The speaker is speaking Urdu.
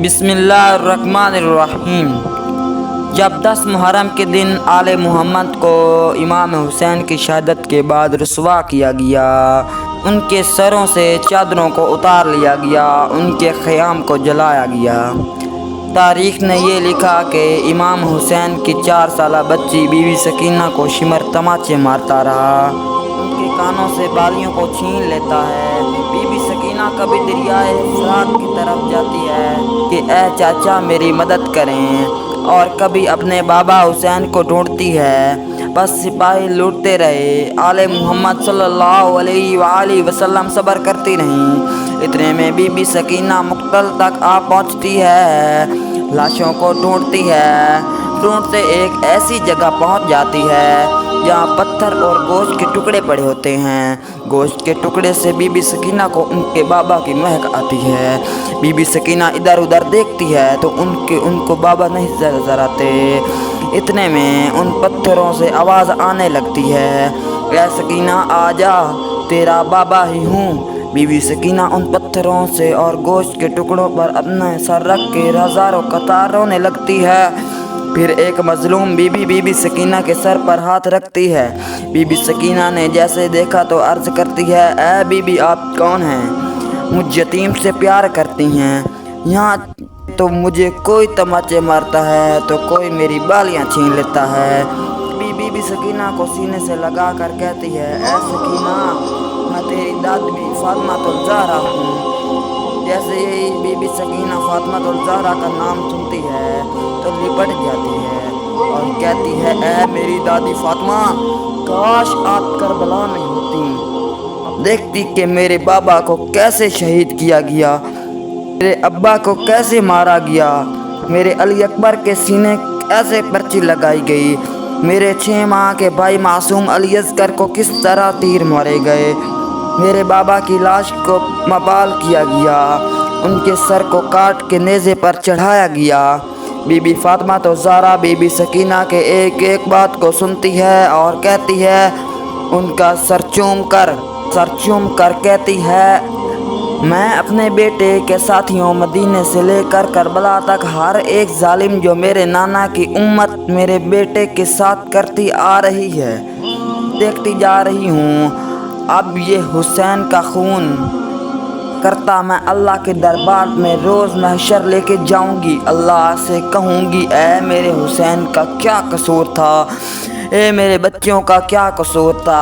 بسم اللہ الرحمن الرحیم۔ جب 10 محرم کے دن آل محمد کو امام حسین کی شہادت کے بعد رسوا کیا گیا، ان کے سروں سے چادروں کو اتار لیا گیا، ان کے خیام کو جلایا گیا۔ تاریخ نے یہ لکھا کہ امام حسین کی 4 سالہ بچی بی بی سکینہ کو شمر تماچے مارتا رہا، ان کے کانوں سے بالیوں کو چھین لیتا ہے۔ بی بی سکینہ کبھی دریائے فرات کی طرف جاتی ہے کہ اے چاچا میری مدد کریں، اور کبھی اپنے بابا حسین کو ڈھونڈتی ہے۔ بس سپاہی لوٹتے رہے، آل محمد صلی اللہ علیہ وآلہ وسلم صبر کرتی رہیں۔ اتنے میں بی بی سکینہ مقتل تک آ پہنچتی ہے، لاشوں کو ڈھونڈتی ہے، ڈھونڈتے ایک ایسی جگہ پہنچ جاتی ہے جہاں پتھر اور گوشت کے ٹکڑے پڑے ہوتے ہیں۔ گوشت کے ٹکڑے سے بی بی سکینہ کو ان کے بابا کی مہک آتی ہے۔ بی بی سکینہ ادھر ادھر دیکھتی ہے تو ان کو بابا نہیں نظر آتے۔ اتنے میں ان پتھروں سے آواز آنے لگتی ہے، اے سکینہ آ جا، تیرا بابا ہی ہوں۔ بی بی سکینہ ان پتھروں سے اور گوشت کے ٹکڑوں پر اپنا سر رکھ کے ہزاروں قطار رونے لگتی ہے۔ پھر ایک مظلوم بی بی سکینہ کے سر پر ہاتھ رکھتی ہے۔ بی بی سکینہ نے جیسے دیکھا تو عرض کرتی ہے، اے بی بی آپ کون ہیں؟ مجھ یتیم سے پیار کرتی ہیں، یہاں تو مجھے کوئی تماچے مارتا ہے تو کوئی میری بالیاں چھین لیتا ہے۔ بی بی سکینہ کو سینے سے لگا کر کہتی ہے، اے سکینہ میں تیری دادی فاطمہ الزہرا ہوں۔ جیسے ہی بی بی سکینہ فاطمہ الزہرا کا نام سنتی ہے تو لپٹ جاتی ہے اور کہتی ہے، اے میری دادی فاطمہ، کاش آپ کربلا میں ہوتی، دیکھتی کہ میرے بابا کو کیسے شہید کیا گیا، میرے ابا کو کیسے مارا گیا، میرے علی اکبر کے سینے کیسے پرچی لگائی گئی، میرے 6 ماہ کے بھائی معصوم علی اصغر کو کس طرح تیر مارے گئے، میرے بابا کی لاش کو مبال کیا گیا، ان کے سر کو کاٹ کے نیزے پر چڑھایا گیا۔ بی بی فاطمہ الزہرا بی بی سکینہ کے ایک ایک بات کو سنتی ہے اور کہتی ہے، ان کا سر چوم کر کہتی ہے، میں اپنے بیٹے کے ساتھیوں مدینے سے لے کر کربلا تک ہر ایک ظالم جو میرے نانا کی امت میرے بیٹے کے ساتھ کرتی آ رہی ہے دیکھتی جا رہی ہوں۔ اب یہ حسین کا خون کرتا میں اللہ کے دربار میں روز محشر لے کے جاؤں گی، اللہ سے کہوں گی، اے میرے حسین کا کیا قصور تھا، اے میرے بچوں کا کیا قصور تھا۔